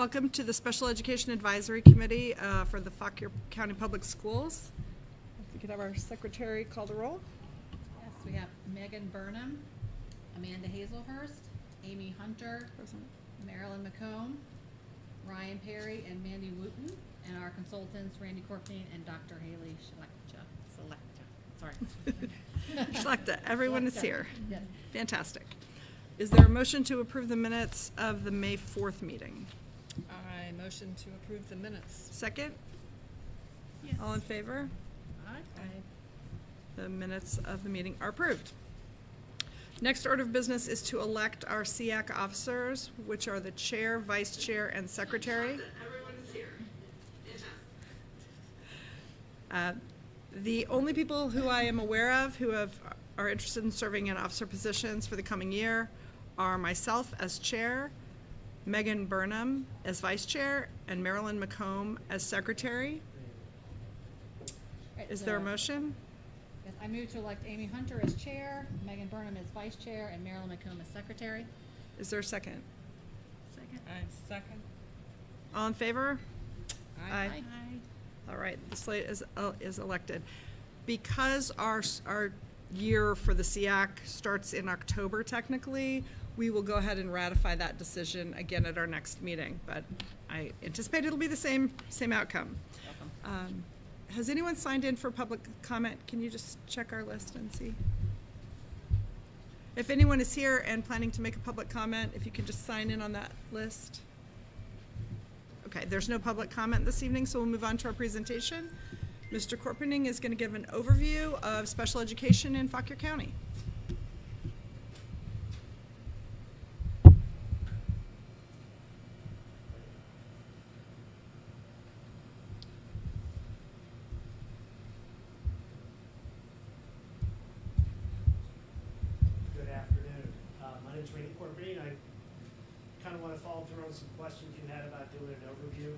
Welcome to the Special Education Advisory Committee for the Fauquier County Public Schools. If we could have our secretary call the roll. Yes, we have Megan Burnham, Amanda Hazelhurst, Amy Hunter, Present. Marilyn McComb, Ryan Perry, and Mandy Wooten, and our consultants Randy Corpney and Dr. Haley Selecta. Selecta, everyone is here. Yes. Fantastic. Is there a motion to approve the minutes of the May 4th meeting? I motion to approve the minutes. Second? Yes. All in favor? Aye. The minutes of the meeting are approved. Next order of business is to elect our SEAC officers, which are the chair, vice chair, and secretary. Everyone is here. The only people who I am aware of who are interested in serving in officer positions for the coming year are myself as chair, Megan Burnham as vice chair, and Marilyn McComb as secretary. Right, Is there a motion? Yes, I move to elect Amy Hunter as chair, Megan Burnham as vice chair, and Marilyn McComb as secretary. Is there a second? Second. I second. All in favor? Aye. All right, the slate is elected. Because our year for the SEAC starts in October technically, we will go ahead and ratify that decision again at our next meeting, but I anticipate it'll be the same outcome. Has anyone signed in for public comment? Can you just check our list and see? If anyone is here and planning to make a public comment, if you could just sign in on that list. Okay, there's no public comment this evening, so we'll move on to our presentation. Mr. Corpening is going to give an overview of special education in Fauquier County. Good afternoon. My name is Randy Corpney. I kind of want to follow through on some questions you had about doing an overview.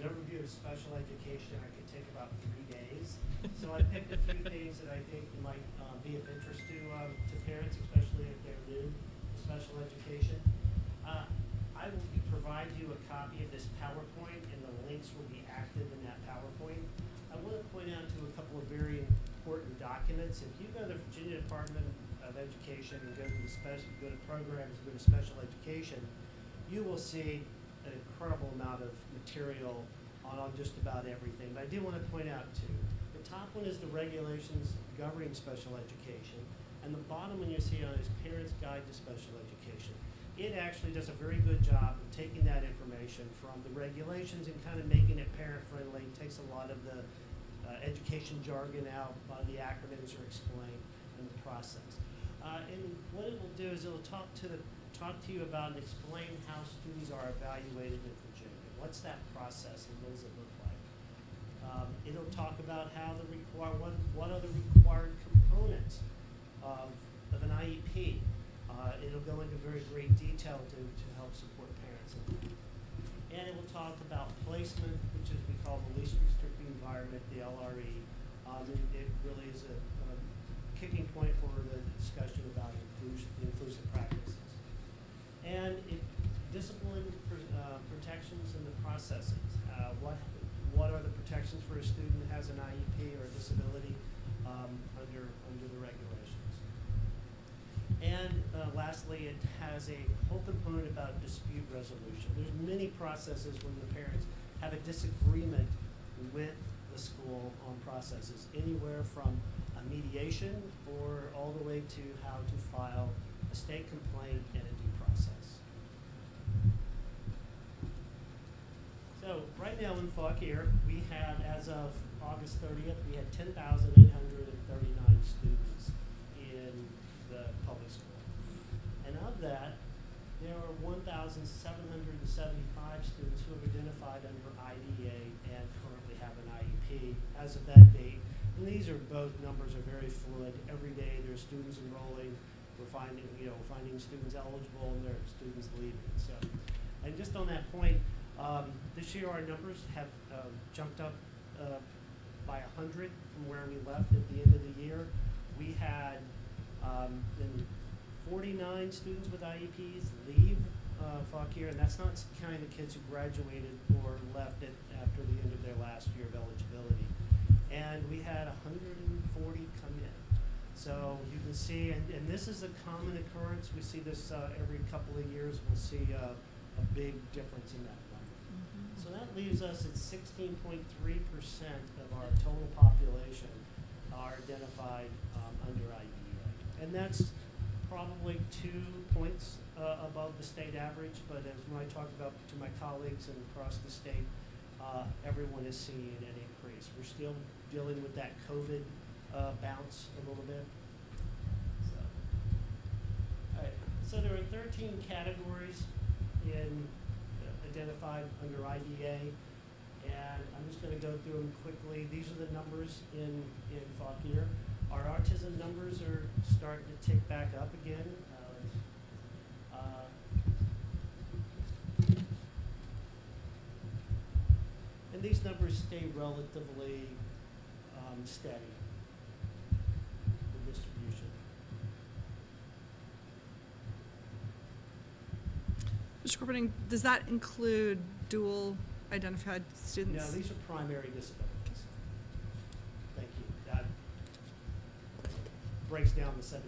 An overview of special education I could take about 3 days. So I picked a few things that I think might be of interest to parents, especially if they're new to special education. I will provide you a copy of this PowerPoint, and the links will be active in that PowerPoint. I want to point out to a couple of very important documents. If you go to the Virginia Department of Education and go to programs, go to special education, you will see an incredible amount of material on just about everything. But I do want to point out two. The top one is the regulations governing special education, and the bottom one you see on is Parents' Guide to Special Education. It actually does a very good job of taking that information from the regulations and kind of making it parent-friendly. It takes a lot of the education jargon out, a lot of the acronyms are explained in the process. And what it will do is it will talk to you about and explain how students are evaluated in Virginia. What's that process and what does it look like? It'll talk about how what are the required components of an IEP. It'll go into very great detail to help support parents. And it will talk about placement, which is we call the least restricting environment, the LRE. It really is a kicking point for the discussion about inclusive practices. And discipline protections and the processes. What are the protections for a student that has an IEP or a disability under the regulations? And lastly, it has a whole component about dispute resolution. There's many processes when the parents have a disagreement with the school on processes, anywhere from a mediation or all the way to how to file a state complaint and a due process. So right now in Fauquier, we have, as of August 30th, we had 10,839 students in the public school. And of that, there are 1,775 students who have identified under IDA and currently have an IEP as of that date. And these are both numbers are very fluid. Every day there are students enrolling. We're finding students eligible and there are students leaving. So, and just on that point, this year our numbers have jumped up by 100 from where we left at the end of the year. We had 49 students with IEPs leave Fauquier, and that's not counting the kids who graduated or left it after the end of their last year of eligibility. And we had 140 come in. So you can see, and this is a common occurrence. We see this every couple of years. We'll see a big difference in that number. So that leaves us at 16.3% of our total population are identified under IDEA. And that's probably 2 points above the state average, but as when I talked about to my colleagues and across the state, everyone is seeing an increase. We're still dealing with that COVID bounce a little bit. So, all right. So there are 13 categories in identified under IDA, and I'm just going to go through them quickly. These are the numbers in Fauquier. Our autism numbers are starting to tick back up again. And these numbers stay relatively steady, the distribution. Mr. Corpening, does that include dual identified students? No, these are primary disabilities. Thank you. That breaks down the 1,700.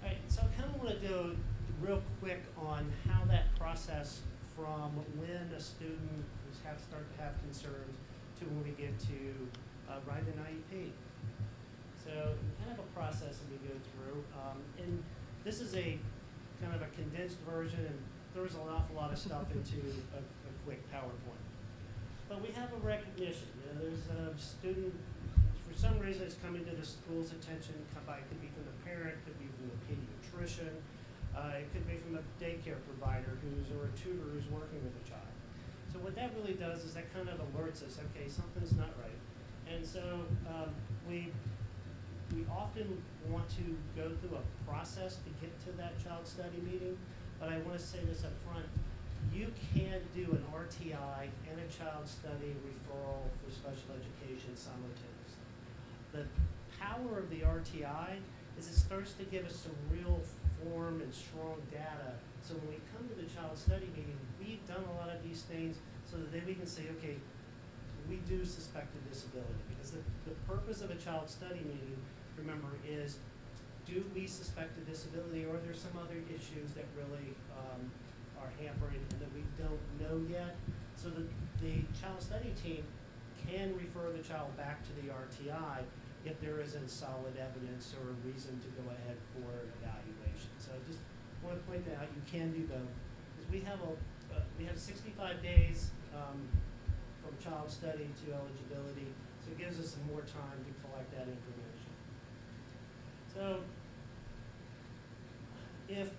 All right, so I kind of want to do real quick on how that process from when a student is start to have concerns to when we get to write an IEP. So kind of a process that we go through. And this is a kind of a condensed version and throws an awful lot of stuff into a quick PowerPoint. But we have a recognition. You know, there's a student, for some reason it's coming to the school's attention. It could be from the parent, could be from the pediatrician, it could be from a daycare provider or a tutor who's working with a child. So what that really does is that kind of alerts us, okay, something's not right. And so we often want to go through a process to get to that child study meeting, but I want to say this up front. You can't do an RTI and a child study referral for special education simultaneously. The power of the RTI is it starts to give us some real form and strong data. So when we come to the child study meeting, we've done a lot of these things so that then we can say, okay, we do suspect a disability. Because the purpose of a child study meeting, remember, is do we suspect a disability or are there some other issues that really are hampering and that we don't know yet? So the child study team can refer the child back to the RTI if there isn't solid evidence or a reason to go ahead for an evaluation. So I just want to point that out. You can do both. Because we have 65 days from child study to eligibility, so it gives us some more time to collect that information. So if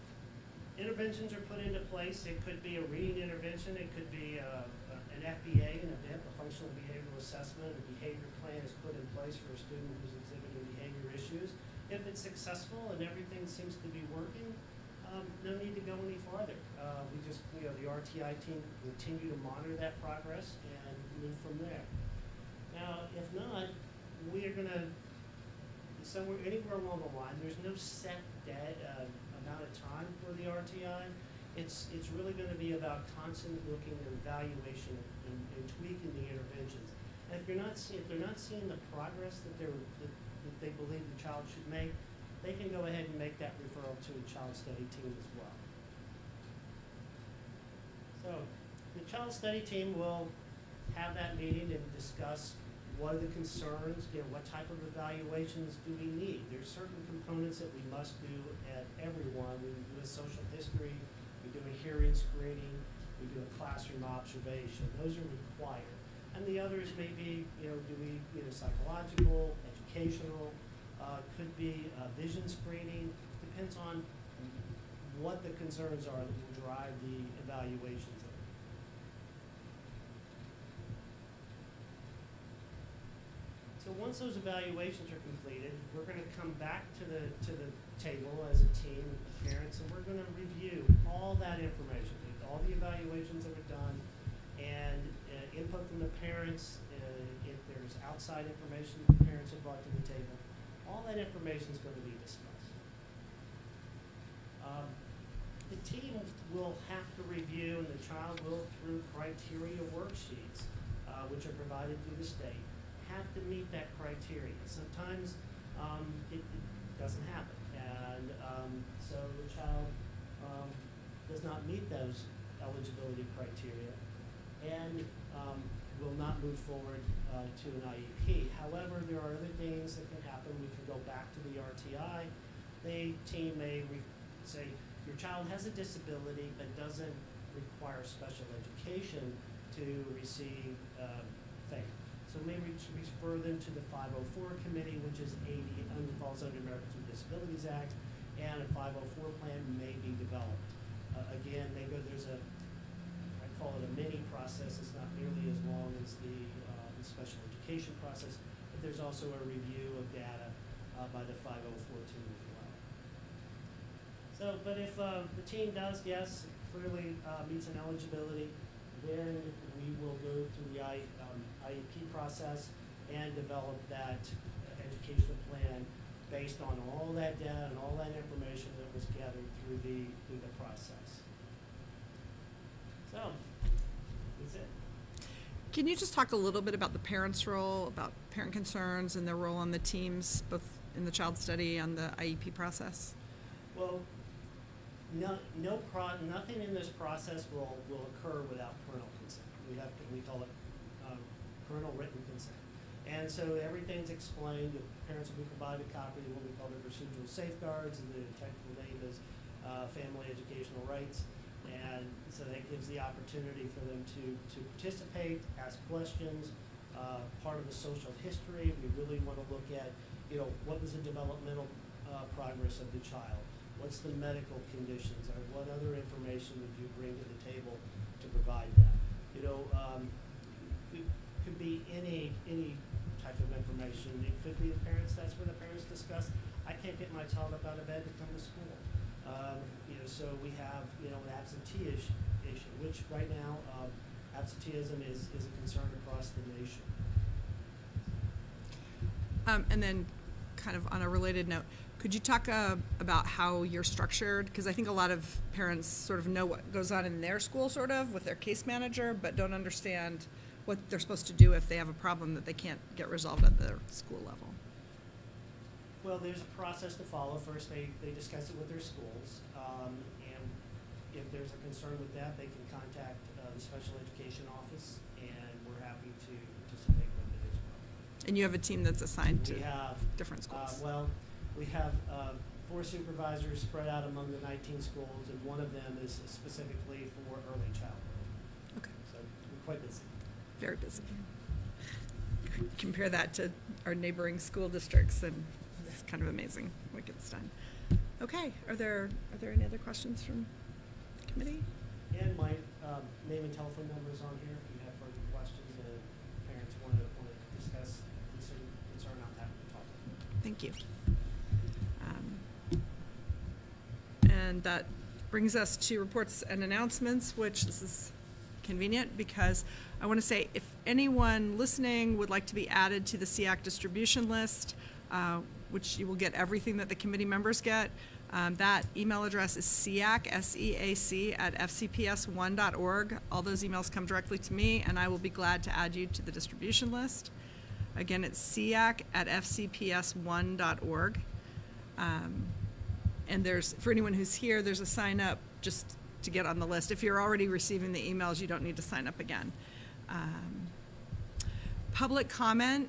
interventions are put into place, it could be a reading intervention, it could be an FBA, an event, a functional behavioral assessment, a behavior plan is put in place for a student who's exhibiting behavior issues. If it's successful and everything seems to be working, no need to go any farther. We just, the RTI team continue to monitor that progress and move from there. Now, if not, we are going to, anywhere along the line, there's no set amount of time for the RTI. It's really going to be about constant looking at evaluation and tweaking the interventions. And if they're not seeing the progress that they believe the child should make, they can go ahead and make that referral to a child study team as well. So the child study team will have that meeting and discuss what are the concerns, what type of evaluations do we need. There's certain components that we must do at everyone. We do a social history, we do a hearing screening, we do a classroom observation. Those are required. And the others may be, do we, psychological, educational, could be vision screening. Depends on what the concerns are that will drive the evaluations. So once those evaluations are completed, we're going to come back to the table as a team with the parents, and we're going to review all that information, all the evaluations that are done, and input from the parents. If there's outside information that the parents have brought to the table, all that information is going to be discussed. The team will have to review, and the child will, through criteria worksheets, which are provided through the state, have to meet that criteria. Sometimes it doesn't happen, and so the child does not meet those eligibility criteria and will not move forward to an IEP. However, there are other things that can happen. We can go back to the RTI. The team may say, your child has a disability but doesn't require special education to receive FAPE. So we may refer them to the 504 committee, which is falls under Americans with Disabilities Act, and a 504 plan may be developed. Again, there's I call it a mini process. It's not nearly as long as the special education process, but there's also a review of data by the 504 team as well. So, but if the team does, yes, clearly meets an eligibility, then we will go through the IEP process and develop that educational plan based on all that data and all that information that was gathered through the process. So, that's it. Can you just talk a little bit about the parents' role, about parent concerns and their role on the teams, both in the child study and the IEP process? Well, nothing in this process will occur without parental consent. We call it parental written consent. And so everything's explained. The parents will be provided a copy of what we call the procedural safeguards, and the technical name is family educational rights. And so that gives the opportunity for them to participate, ask questions. Part of the social history, we really want to look at, what was the developmental progress of the child? What's the medical conditions, or what other information would you bring to the table to provide that? Could be any type of information. It could be the parents. That's where the parents discuss, I can't get my child up out of bed to come to school. So we have an absenteeism issue, which right now absenteeism is a concern across the nation. And then, kind of on a related note, could you talk about how you're structured? Because I think a lot of parents sort of know what goes on in their school, sort of, with their case manager, but don't understand what they're supposed to do if they have a problem that they can't get resolved at their school level. Well, there's a process to follow. First, they discuss it with their schools, and if there's a concern with that, they can contact the special education office, and we're happy to participate with it as well. And you have a team that's assigned to We have different schools. We have 4 supervisors spread out among the 19 schools, and one of them is specifically for early childhood. Okay. So we're quite busy. Very busy. Compare that to our neighboring school districts, and it's kind of amazing what gets done. Okay, are there any other questions from the committee? And my name and telephone number is on here if you have further questions and parents want to discuss concern, I'm happy to talk to them. Thank you. And that brings us to reports and announcements, which this is convenient because I want to say if anyone listening would like to be added to the SEAC distribution list, which you will get everything that the committee members get, that email address is SEAC, S-E-A-C, at FCPS1.org. All those emails come directly to me, and I will be glad to add you to the distribution list. Again, it's SEAC at FCPS1.org. And for anyone who's here, there's a sign up just to get on the list. If you're already receiving the emails, you don't need to sign up again. Public comment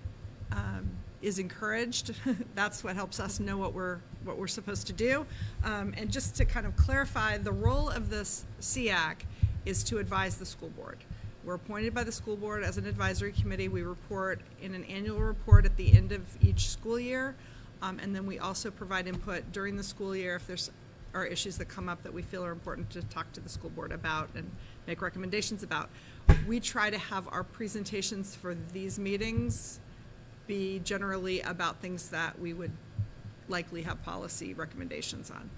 is encouraged. That's what helps us know what we're supposed to do. And just to kind of clarify, the role of this SEAC is to advise the school board. We're appointed by the school board as an advisory committee. We report in an annual report at the end of each school year. And then we also provide input during the school year if there's are issues that come up that we feel are important to talk to the school board about and make recommendations about. We try to have our presentations for these meetings be generally about things that we would likely have policy recommendations on.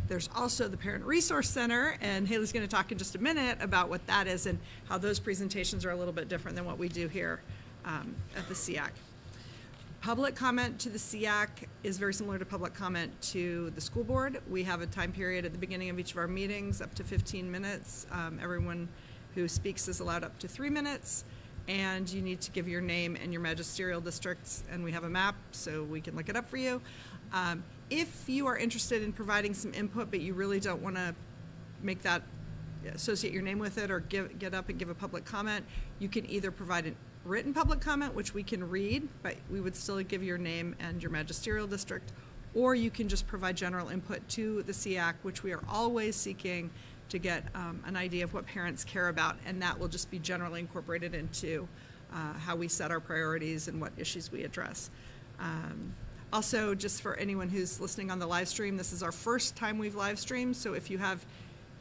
There's also the Parent Resource Center, and Haley's going to talk in just a minute about what that is and how those presentations are a little bit different than what we do here at the SEAC. Public comment to the SEAC is very similar to public comment to the school board. We have a time period at the beginning of each of our meetings, up to 15 minutes. Everyone who speaks is allowed up to 3 minutes, and you need to give your name and your magisterial districts, and we have a map so we can look it up for you. If you are interested in providing some input, but you really don't want to make that associate your name with it or get up and give a public comment, you can either provide a written public comment, which we can read, but we would still give your name and your magisterial district, or you can just provide general input to the SEAC, which we are always seeking to get an idea of what parents care about, and that will just be generally incorporated into how we set our priorities and what issues we address. Also, just for anyone who's listening on the live stream, this is our first time we've live streamed, so if you have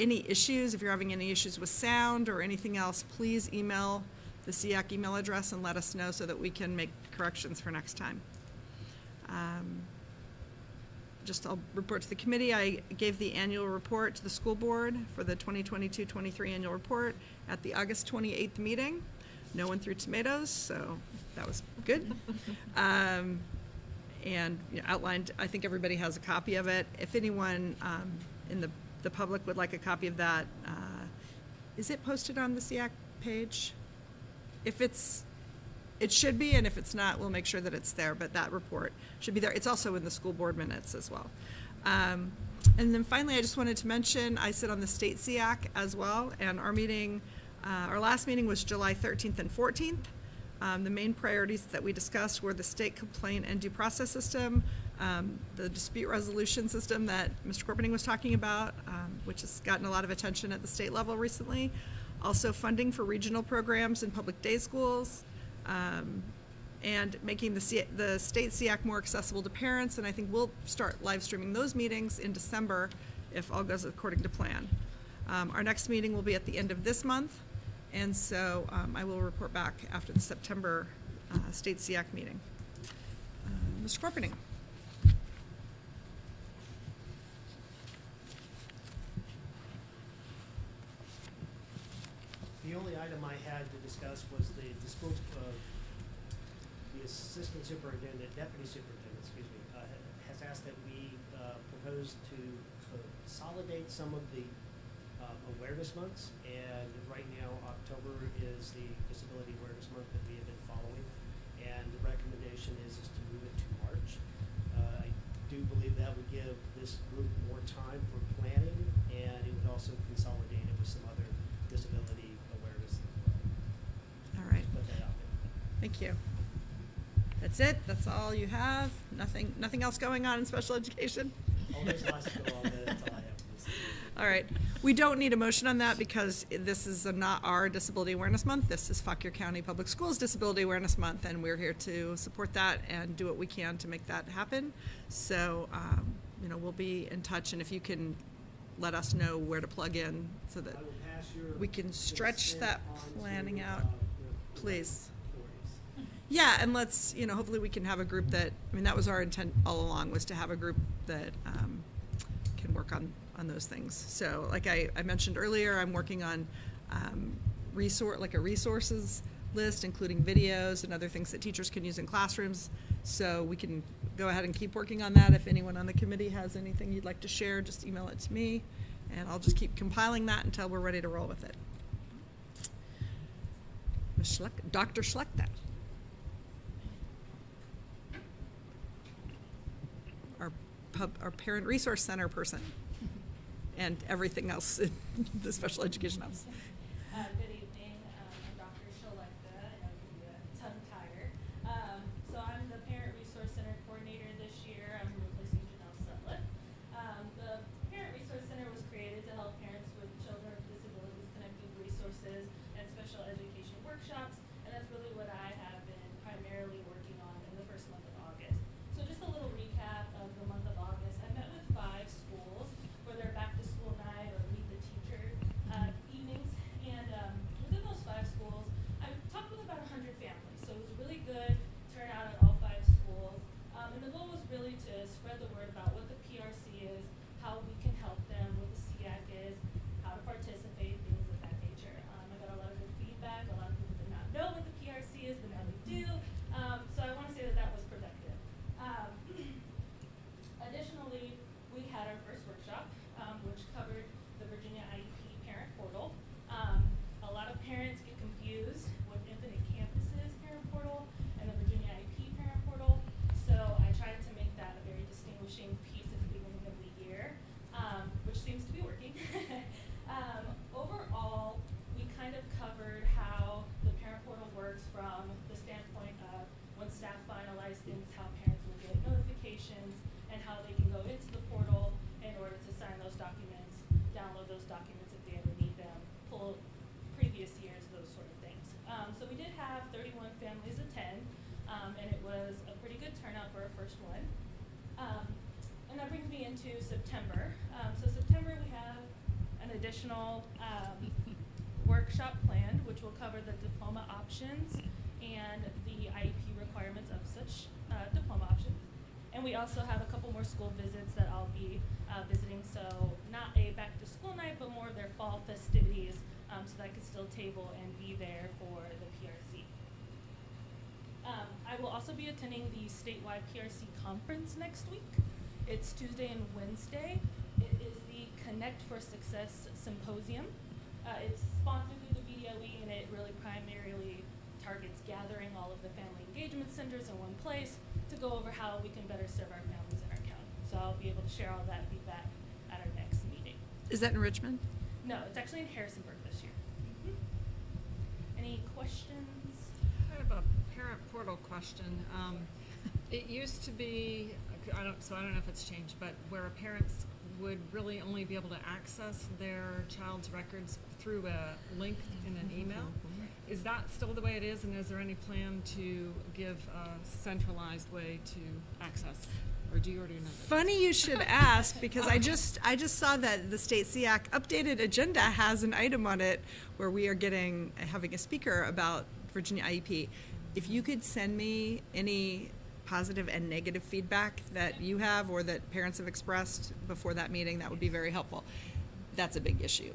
any issues, if you're having any issues with sound or anything else, please email the SEAC email address and let us know so that we can make corrections for next time. I'll report to the committee. I gave the annual report to the school board for the 2022-23 annual report at the August 28th meeting. No one threw tomatoes, so that was good. And outlined, I think everybody has a copy of it. If anyone in the public would like a copy of that, is it posted on the SEAC page? If it should be, and if it's not, we'll make sure that it's there, but that report should be there. It's also in the school board minutes as well. And then finally, I just wanted to mention, I sit on the state SEAC as well, and our meeting, our last meeting was July 13th and 14th. The main priorities that we discussed were the state complaint and due process system, the dispute resolution system that Mr. Corpening was talking about, which has gotten a lot of attention at the state level recently. Also funding for regional programs in public day schools, and making the state SEAC more accessible to parents. And I think we'll start live streaming those meetings in December if all goes according to plan. Our next meeting will be at the end of this month, and so I will report back after the September state SEAC meeting. Mr. Corpening. The only item I had to discuss was the school, the assistant superintendent, deputy superintendent, excuse me, has asked that we propose to consolidate some of the awareness months. And right now, October is the Disability Awareness Month that we have been following. And the recommendation is to move it to March. I do believe that would give this group more time for planning, and it would also consolidate it with some other disability awareness. All right. Put that out there. Thank you. That's it? That's all you have? Nothing else going on in special education? Oh, there's lots to go on, but that's all I have for this. All right. We don't need a motion on that because this is not our Disability Awareness Month. This is Fauquier County Public Schools Disability Awareness Month, and we're here to support that and do what we can to make that happen. So, we'll be in touch, and if you can let us know where to plug in so that I will pass your we can stretch consent that on planning to, out. the Please. authorities. Yeah, and let's, hopefully we can have a group that, that was our intent all along, was to have a group that can work on those things. So like I mentioned earlier, I'm working on a resources list, including videos and other things that teachers can use in classrooms. So we can go ahead and keep working on that. If anyone on the committee has anything you'd like to share, just email it to me, and I'll just keep compiling that until we're ready to roll with it. Ms. Dr. Schlechter. Our Parent Resource Center person and everything else in the special education office. Good evening. I'm Dr. Shalekta, and I can be tongue-tied. So I'm the Parent Resource Center coordinator this year. I'm replacing Janelle Sutliff. The Parent Resource Center was created to help parents with children with disabilities connect with resources and special education workshops, and that's really what I have been primarily working on in the first month of August. So just a little recap of the month of August. I met with 5 schools for their back-to-school night or meet the teacher evenings, and within those 5 schools, I talked with about 100 families. So it was a really good turnout at all 5 schools, and the goal was really to spread the word about what the PRC is, how we can help them, what the SEAC is, how to participate, things of that nature. I got a lot of good feedback. A lot of people did not know what the PRC is, but now they do. So I want to say that that was productive. first one. And that brings me into September. So September we have an additional workshop planned, which will cover the diploma options and the IEP requirements of such diploma options. And we also have a couple more school visits that I'll be visiting, so not a back to school night, but more of their fall festivities, so that I could still table and be there for the PRC. I will also be attending the statewide PRC conference next week. It's Tuesday and Wednesday. It is the Connect for Success Symposium. It's sponsored through the VDOE, and it really primarily targets gathering all of the family engagement centers in one place to go over how we can better serve our families in our county. So I'll be able to share all that feedback at our next meeting. Is that in Richmond? No, it's actually in Harrisonburg this year. Any questions? I have a parent portal question. It used to be, I don't know if it's changed, but where parents would really only be able to access their child's records through a link in an email. Is that still the way it is, and is there any plan to give a centralized way to access, or do you already know that? Funny you should ask, because I just saw that the state SEAC updated agenda has an item on it where we are having a speaker about Virginia IEP. If you could send me any positive and negative feedback that you have or that parents have expressed before that meeting, that would be very helpful. That's a big issue.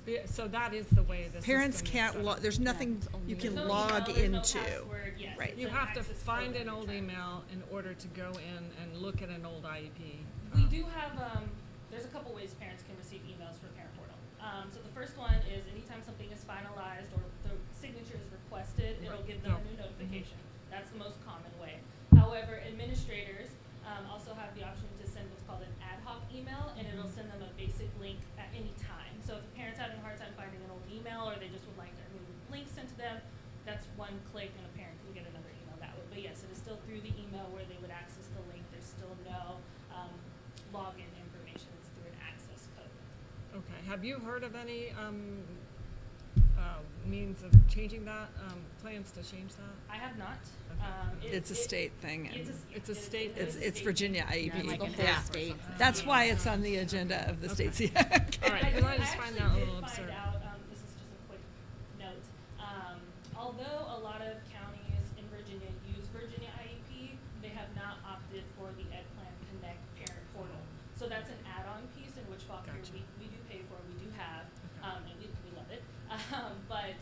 Yeah, so that is the way this Parents is gonna can't set up. log, there's nothing you can There's no log email, there's no into. password, yes, Right. it's You an have to access find code an every old time. email in order to go in and look at an old IEP. We do have, there's a couple ways parents can receive emails for Parent Portal. So the first one is anytime something is finalized or the signature is requested, it'll give them a new notification. That's the most common way. However, administrators also have the option to send what's called an ad hoc email, and it'll send them a basic link at any time. So if a parent's having a hard time finding an old email, or they just would like a new link sent to them, that's one click and a parent can get another email that way. But yes, it is still through the email where they would access the link. There's still no login information. It's through an access code. Okay, have you heard of any means of changing that, plans to change that? I have not. It's a state thing. It's a state It's Virginia IEP. like a Yeah. whole state. That's why it's on the agenda of the state SEAC. All right, I, because I just find that a actually little did find absurd. out, this is just a quick note, although a lot of counties in Virginia use Virginia IEP, they have not opted for the Ed Plan Connect Parent Portal. So that's an add-on piece in which Fox Gotcha. we do pay for, we do have, and we love it. But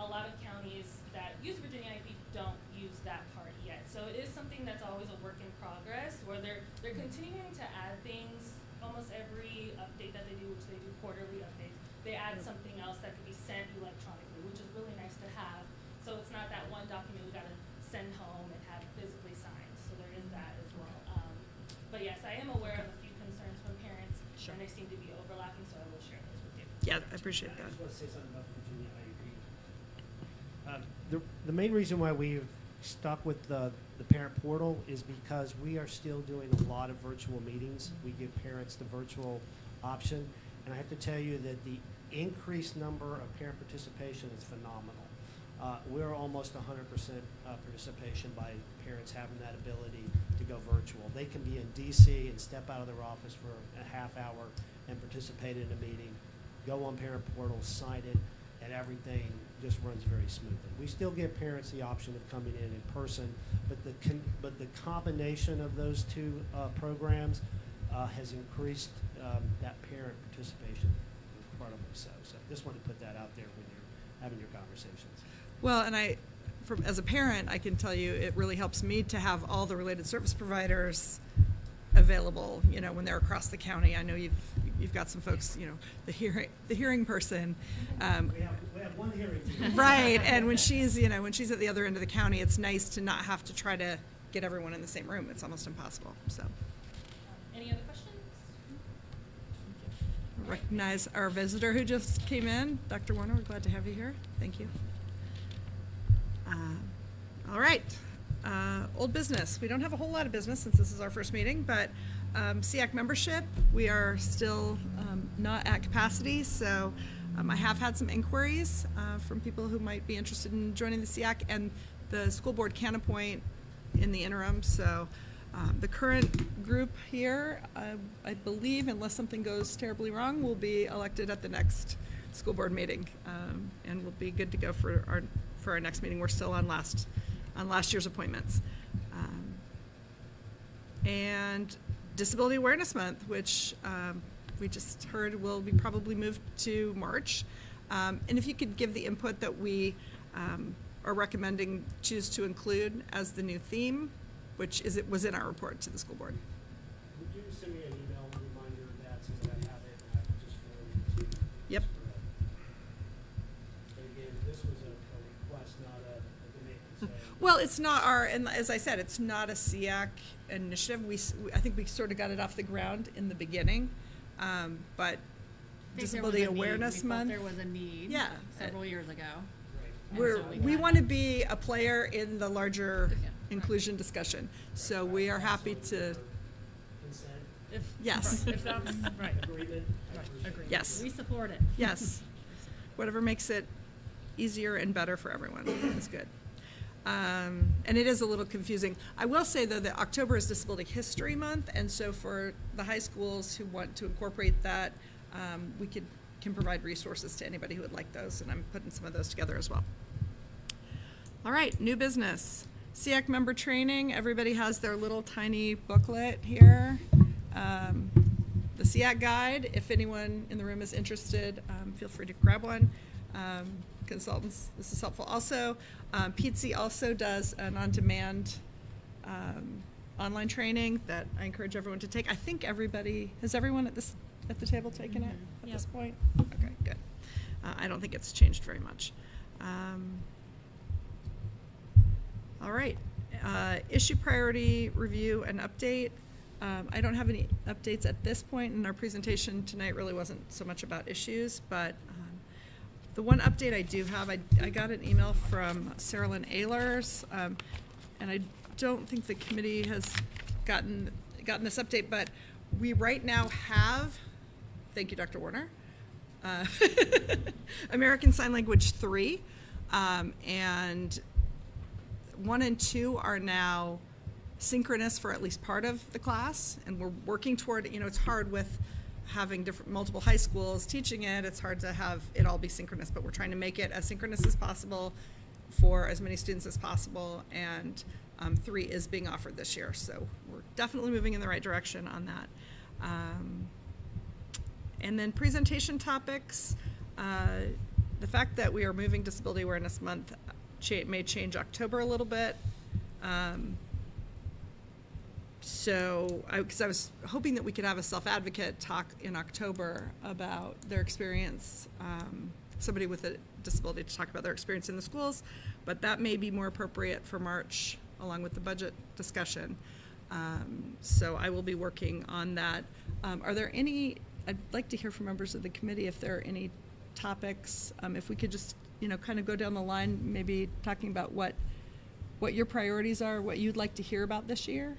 a lot of counties that use Virginia IEP don't use that part yet. So it is something that's always a work in progress, where they're continuing to add things almost every update that they do, which they do quarterly updates. They add something else that could be sent electronically, which is really nice to have. So it's not that one document we gotta send home and have physically signed. So there is that as well. But yes, I am aware of a few concerns from parents, Sure. and they seem to be overlapping, so I will share those with you. Yeah, I appreciate I that. just want to say something about Virginia IEP. The main reason why we've stuck with the parent portal is because we are still doing a lot of virtual meetings. We give parents the virtual option, and I have to tell you that the increased number of parent participation is phenomenal. We're almost 100% participation by parents having that ability to go virtual. They can be in DC and step out of their office for a half hour and participate in a meeting, go on parent portal, sign it, and everything just runs very smoothly. We still give parents the option of coming in person, but the combination of those two programs has increased that parent participation incredibly so. So just want to put that out there when you're having your conversations. Well, and as a parent, I can tell you it really helps me to have all the related service providers available, when they're across the county. I know you've got some folks, the hearing person. We have one hearing today. Right, and when she's at the other end of the county, it's nice to not have to try to get everyone in the same room. It's almost impossible, so. Any other questions? Recognize our visitor who just came in. Dr. Warner, we're glad to have you here. Thank you. All right, old business. We don't have a whole lot of business since this is our first meeting, but SEAC membership, we are still not at capacity, so I have had some inquiries from people who might be interested in joining the SEAC, and the school board can appoint in the interim, so The current group here, I believe, unless something goes terribly wrong, will be elected at the next school board meeting, and we'll be good to go for our next meeting. We're still on last year's appointments. And Disability Awareness Month, which we just heard will be probably moved to March. And if you could give the input that we are recommending choose to include as the new theme, which was in our report to the school board. Would you send me an email reminder of that so that I have it and I can just forward it to you? Yep. But again, this was a request, not a demand, so. Well, it's not and as I said, it's not a SEAC initiative. I think we sort of got it off the ground in the beginning, but Disability Awareness Month. There was a need. Yeah. Several years ago. Right. We want to be a player in the larger inclusion discussion. So we are happy to, Consent, yes, If that's, right. agreement. Agreed. yes, We support it. yes. Whatever makes it easier and better for everyone is good. And it is a little confusing. I will say, though, that October is Disability History Month, and so for the high schools who want to incorporate that, we can provide resources to anybody who would like those, and I'm putting some of those together as well. All right, new business. SEAC member training. Everybody has their little tiny booklet here. The SEAC guide. If anyone in the room is interested, feel free to grab one. Consultants, this is helpful. Also, PTSI also does an on-demand online training that I encourage everyone to take. I think has everyone at the table taken it at this point? Okay, good. I don't think it's changed very much. All right, issue priority review and update. I don't have any updates at this point, and our presentation tonight really wasn't so much about issues, but the one update I do have, I got an email from Sarah Lynn Ehlers, and I don't think the committee has gotten this update, but we right now have, thank you, Dr. Warner, American Sign Language 3, and 1 and 2 are now synchronous for at least part of the class, and we're working toward, it's hard with having multiple high schools teaching it. It's hard to have it all be synchronous, but we're trying to make it as synchronous as possible for as many students as possible, and 3 is being offered this year, so we're definitely moving in the right direction on that. And then presentation topics. The fact that we are moving Disability Awareness Month may change October a little bit. Because I was hoping that we could have a self-advocate talk in October about their experience, somebody with a disability to talk about their experience in the schools, but that may be more appropriate for March along with the budget discussion. So I will be working on that. Are there I'd like to hear from members of the committee if there are any topics, if we could just, kind of go down the line, maybe talking about what your priorities are, what you'd like to hear about this year.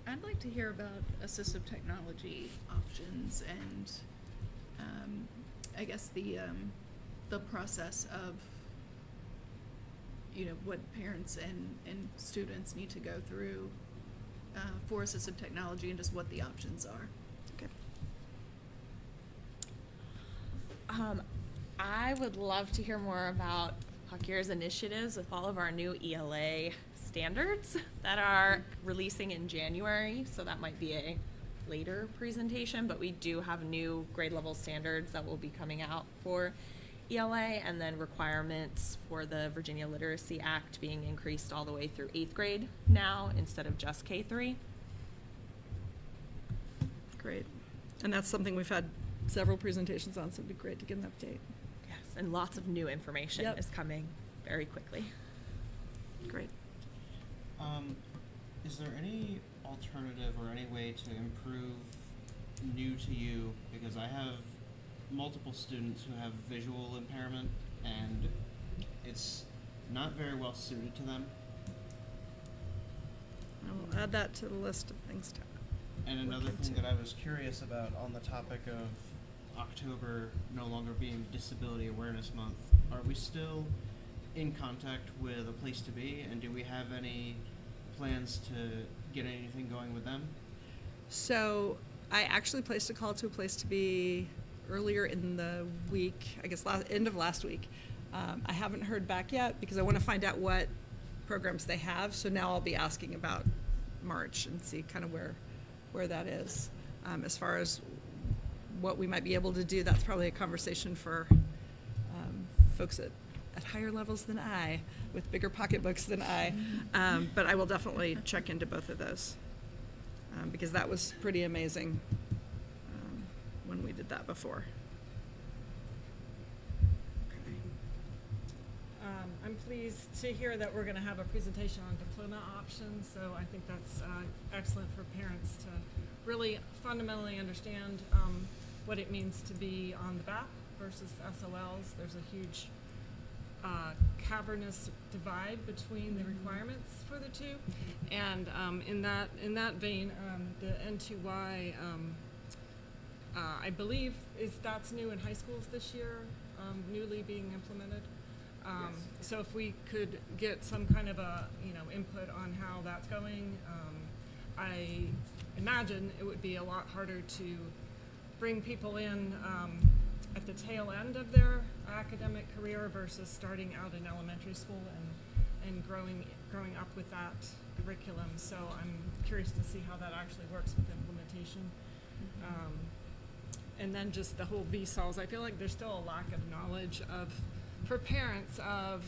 I'd like to hear about assistive technology options and I guess the process of what parents and students need to go through for assistive technology and just what the options are. Okay. I would love to hear more about Hakir's initiatives with all of our new ELA standards that are releasing in January, so that might be a later presentation, but we do have new grade level standards that will be coming out for ELA, and then requirements for the Virginia Literacy Act being increased all the way through 8th grade now instead of just K-3. Great. And that's something we've had several presentations on, so it'd be great to get an update. Yes, and lots of new information is coming very quickly. Great. Is there any alternative or any way to improve new to you? Because I have multiple students who have visual impairment and it's not very well suited to them. I will add that to the list of things to And another thing that I was curious about on the topic of October no longer being Disability Awareness Month, are we still in contact with A Place to Be, and do we have any plans to get anything going with them? So I actually placed a call to a place to be earlier in the week, I guess end of last week. I haven't heard back yet because I want to find out what programs they have. So now I'll be asking about March and see kind of where that is. As far as what we might be able to do, that's probably a conversation for folks at higher levels than I, with bigger pocketbooks than I. But I will definitely check into both of those because that was pretty amazing when we did that before. Okay. I'm pleased to hear that we're going to have a presentation on diploma options, so I think that's excellent for parents to really fundamentally understand what it means to be on the BAP versus SOLs. There's a huge cavernous divide between the requirements for the two, and in that vein, the N2Y I believe that's new in high schools this year, newly being implemented. So if we could get some kind of a input on how that's going, I imagine it would be a lot harder to bring people in at the tail end of their academic career versus starting out in elementary school and growing up with that curriculum. So I'm curious to see how that actually works with implementation. And then just the whole VSOLs, I feel like there's still a lack of knowledge for parents of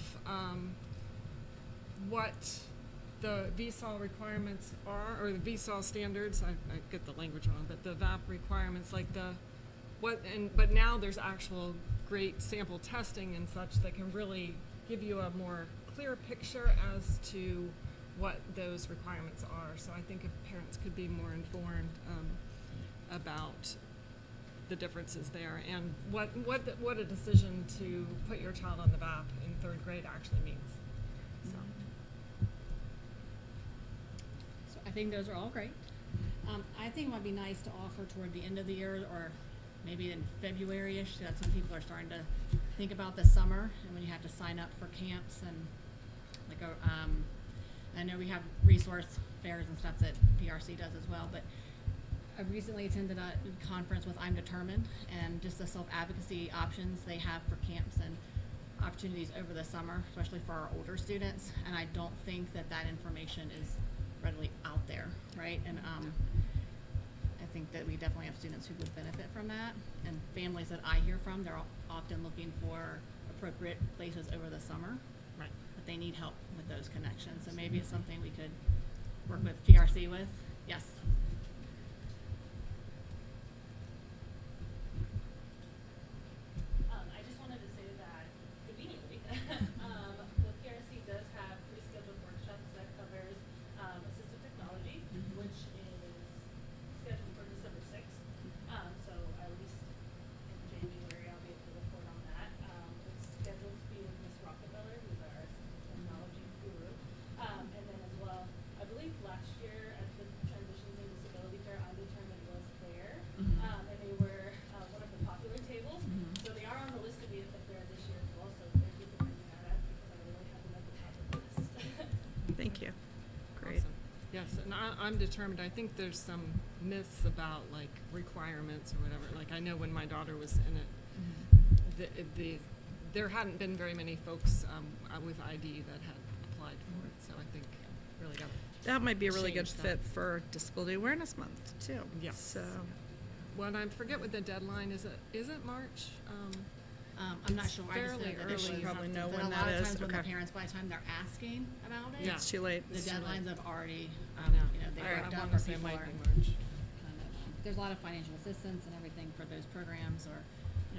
what the VSOL requirements are, or the VSOL standards. I get the language wrong, but the VAP requirements, like but now there's actual great sample testing and such that can really give you a more clear picture as to what those requirements are. So I think if parents could be more informed about the differences there and what a decision to put your child on the BAP in 3rd grade actually means. So I think those are all great. I think it might be nice to offer toward the end of the year, or maybe in February-ish. That's when people are starting to think about the summer and when you have to sign up for camps and I know we have resource fairs and stuff that PRC does as well, but I recently attended a conference with I'm Determined and just the self-advocacy options they have for camps and opportunities over the summer, especially for our older students. And I don't think that information is readily out there, right? And I think that we definitely have students who would benefit from that. And families that I hear from, they're often looking for appropriate places over the summer. Right. But they need help with those connections. So maybe it's something we could work with PRC with. Yes. I just wanted to say that conveniently, the PRC does have pre-scheduled workshops that covers assistive technology, which is scheduled for December 6th. So at least in January, I'll be able to report on that. It's scheduled to be with Ms. Rockefeller, who's our technology guru. And then as well, I believe last year at the Transitions and Disability Fair, I'm Determined was there. And they were one of the popular tables. So they are on the list to be at the fair this year as well. So thank you for bringing that up because I really have them at the top of the list. Thank you. Great. Awesome. Yes, and I'm Determined. I think there's some myths about like requirements or whatever. Like I know when my daughter was in it, there hadn't been very many folks with ID that had applied for it. So I think really got That might be a really good change fit that. for Disability Awareness Month too. Yes. So Well, and I forget what the deadline is. Is it March? I'm not sure. I just fairly know that early. it was, Probably know but when a that lot of is. times when the Okay. parents, by the time they're asking about it, Yeah. it's too late. the deadlines have already, I know. they've I wrapped up, wanna or say it people might are be March. kind of, there's a lot of financial assistance and everything for those programs, or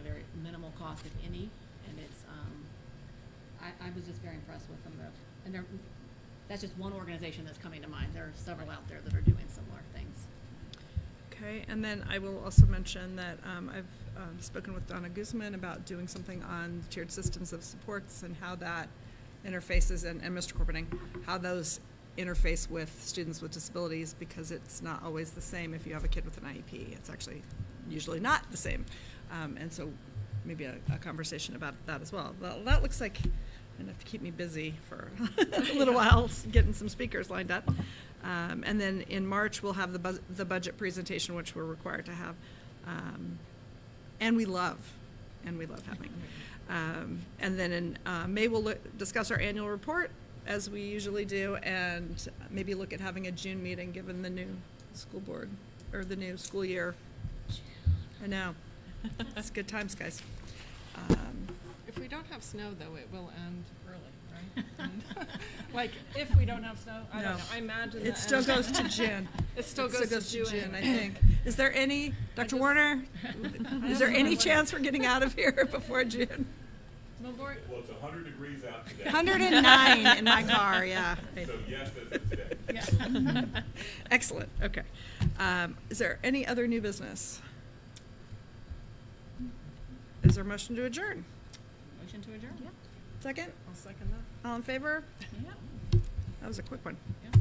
very minimal cost, if any. And it's, I was just very impressed with them, and that's just one organization that's coming to mind. There are several out there that are doing similar things. Okay, and then I will also mention that I've spoken with Donna Guzman about doing something on tiered systems of supports and how that interfaces, and Mr. Corpening, how those interface with students with disabilities, because it's not always the same if you have a kid with an IEP. It's actually usually not the same. And so maybe a conversation about that as well. Well, that looks like enough to keep me busy for a little while, getting some speakers lined up. And then in March, we'll have the budget presentation, which we're required to have. And we love having. And then in May, we'll discuss our annual report, as we usually do, and maybe look at having a June meeting, given the new school board, or the new school year. I know. It's good times, guys. If we don't have snow, though, it will end early, right? And, like, if we don't have snow, I don't No. know. I imagine It the still end- goes to June. It still goes to June. I think. Is there any, Dr. just- Warner, is there don't any know. chance we're getting out of here before June? Snowboard? Well, it's 100 degrees out today. 109 in my car, yeah. So yes, as of today. Yeah. Excellent, okay. Is there any other new business? Is there a motion to adjourn? Motion to adjourn? Second? I'll second that. All in favor? Yeah. That was a quick one. Yeah.